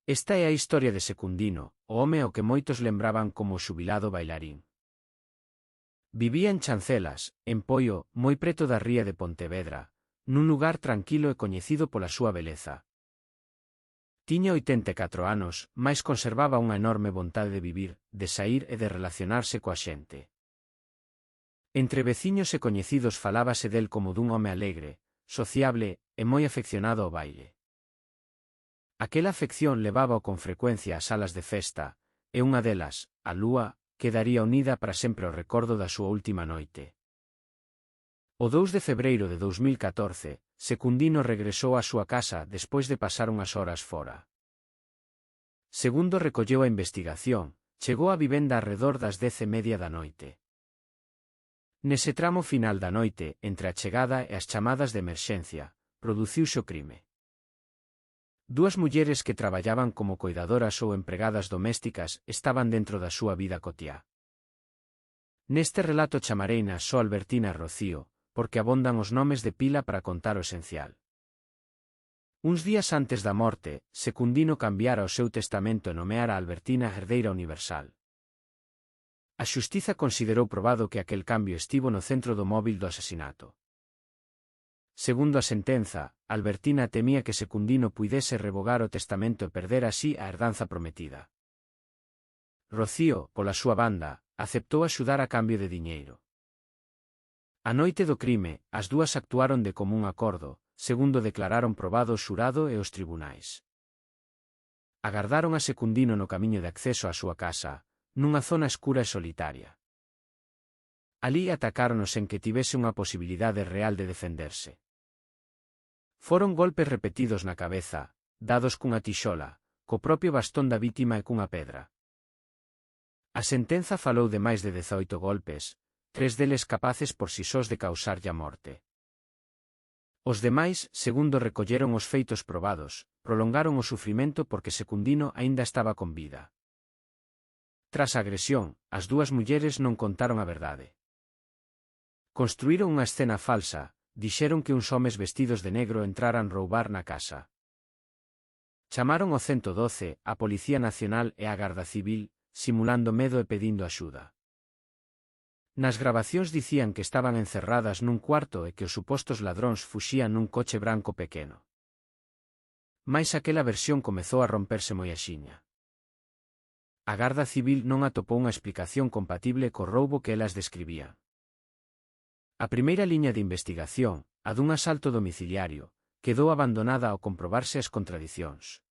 Esta é a historia de Secundino, o home ao que moitos lembraban como o xubilado bailarín. Vivía en Chancelas, en Poio, moi preto da ría de Pontevedra, nun lugar tranquilo e coñecido pola súa beleza. Tiña 84 anos, mais conservaba unha enorme vontade de vivir, de saír e de relacionarse coa xente. Entre veciños e coñecidos falábase del como dun home alegre, sociable e moi afeccionado ao baile. Aquela afección levábao con frecuencia ás salas de festa, e unha delas, a Lúa, quedaría unida para sempre ao recordo da súa última noite. O 2 de febreiro de 2014, Secundino regresou á súa casa despois de pasar unhas horas fora. Segundo recolleu a investigación, chegou á vivenda arredor das 10:30 da noite. Nese tramo final da noite, entre a chegada e as chamadas de emerxencia, produciuse o crime. Dúas mulleres que traballaban como coidadoras ou empregadas domésticas estaban dentro da súa vida cotiá. Neste relato chamareinas só Albertina e Rocío, porque abondan os nomes de pila para contar o esencial. Uns días antes da morte, Secundino cambiara o seu testamento e nomeara a Albertina herdeira universal. A xustiza considerou probado que aquel cambio estivo no centro do móvil do asasinato. Segundo a sentenza, Albertina temía que Secundino puidese revogar o testamento e perder así a herdanza prometida. Rocío, pola súa banda, aceptou axudar a cambio de diñeiro. A noite do crime, as dúas actuaron de común acordo, segundo declararon probado o xurado e os tribunais. Agardaron a Secundino no camiño de acceso á súa casa, nunha zona escura e solitaria. Alí atacáronos en que tivese unha posibilidade real de defenderse. Foron golpes repetidos na cabeza, dados cunha tixola, co propio bastón da vítima e cunha pedra. A sentenza falou de máis de 18 golpes, 3 deles capaces por si sós de causarlle a morte. Os demais, segundo recolleron os feitos probados, prolongaron o sufrimento porque Secundino aínda estaba con vida. Tras a agresión, as dúas mulleres non contaron a verdade. Construíron unha escena falsa, dixeron que uns homes vestidos de negro entraran roubar na casa. Chamaron o 112, a Policía Nacional e a Garda Civil, simulando medo e pedindo axuda. Nas gravacións dicían que estaban encerradas nun cuarto e que os supostos ladróns fuxían nun coche branco pequeno. Mais aquela versión comezou a romperse moi axiña. A Garda Civil non atopou unha explicación compatible co roubo que elas describían. A primeira liña de investigación, a dun asalto domiciliario, quedou abandonada ao comprobarse as contradicións.